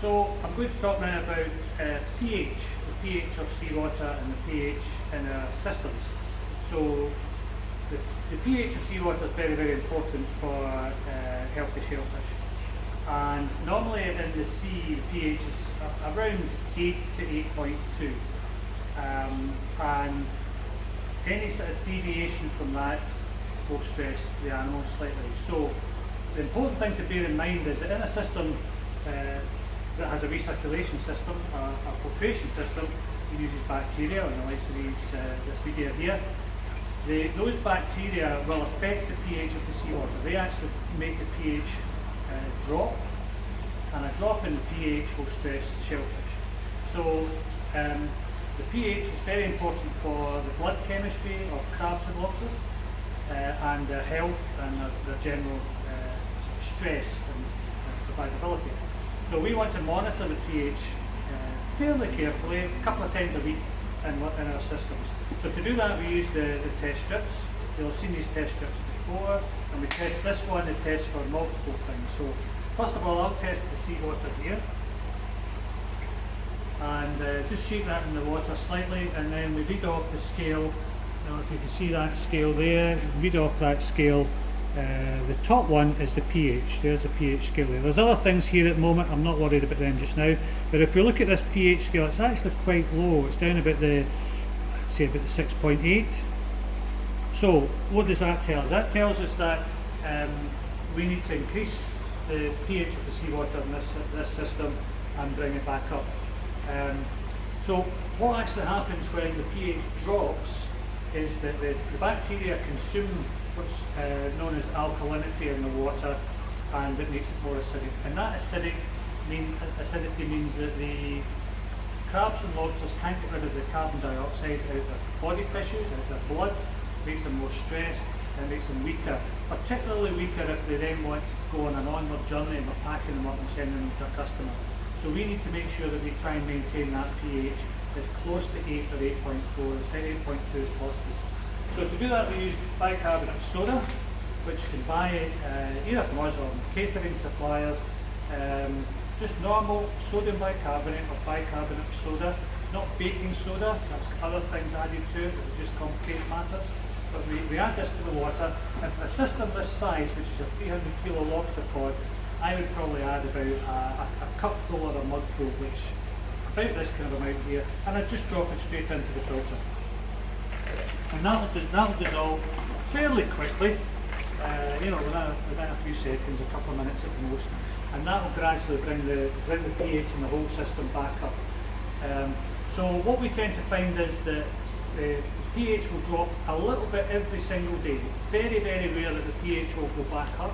So I'm going to talk now about pH, the pH of seawater and the pH in our systems. So the pH of seawater is very, very important for healthy shellfish. And normally in the sea, the pH is around 8 to 8.2. And any sort of deviation from that will stress the animal slightly. So the important thing to bear in mind is that in a system that has a recirculation system, a filtration system, it uses bacteria, and the likes of this video here. Those bacteria will affect the pH of the seawater. They actually make the pH drop, and a drop in the pH will stress shellfish. So the pH is very important for the blood chemistry of crabs and lobsters, and their health and their general stress and survivability. So we want to monitor the pH fairly carefully, a couple of times a week in our systems. So to do that, we use the test strips. You'll have seen these test strips before, and we test this one. It tests for multiple things. So first of all, I'll test the seawater here, and just shake that in the water slightly, and then we read off the scale. Now, if you can see that scale there, read off that scale. The top one is the pH. There's the pH scale there. There's other things here at the moment. I'm not worried about them just now. But if we look at this pH scale, it's actually quite low. It's down about the 6.8. So what does that tell us? That tells us that we need to increase the pH of the seawater in this system and bring it back up. So what actually happens when the pH drops is that the bacteria consume what's known as alkalinity in the water, and it makes it more acidic. And that acidity means that the crabs and lobsters can't get rid of the carbon dioxide out of their body tissues, out of their blood, makes them more stressed, and makes them weaker. Particularly weaker if they then want to go on an onward journey and we're packing them up and sending them to a customer. So we need to make sure that we try and maintain that pH as close to 8 or 8.4, 8.2 as possible. So to do that, we use bicarbonate of soda, which you can buy either from us or catering suppliers. Just normal sodium bicarbonate or bicarbonate of soda, not baking soda. That's other things added to it that would just complicate matters. But we add this to the water, and for a system this size, which is a 300 kilo lobster pod, I would probably add about a cupful or a mugful, which about this kind of amount here, and I'd just drop it straight into the filter. And that will dissolve fairly quickly, within a few seconds, a couple of minutes at the most, and that will gradually bring the pH in the whole system back up. So what we tend to find is that the pH will drop a little bit every single day. Very, very rare that the pH will go back up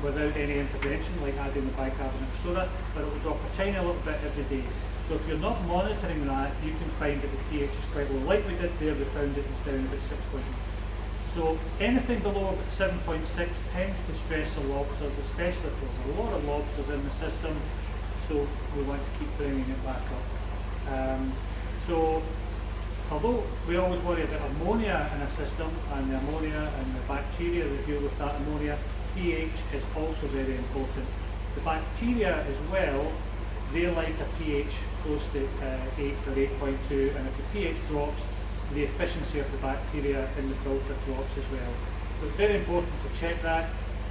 without any intervention, like adding the bicarbonate of soda, but it will drop a tiny little bit every day. So if you're not monitoring that, you can find that the pH is quite low. Like we did there, we found it was down about 6.8. So anything below about 7.6 tends to stress the lobsters, especially if there's a lot of lobsters in the system. So we want to keep bringing it back up. So although we always worry about ammonia in a system, and the ammonia and the bacteria that deal with that ammonia, pH is also very important. The bacteria as well, they like a pH close to 8 or 8.2, and if the pH drops, the efficiency of the bacteria in the filter drops as well. So it's very important to check that.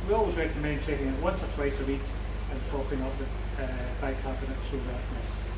We always recommend checking it once or twice a week and topping up with bicarbonate of soda if necessary.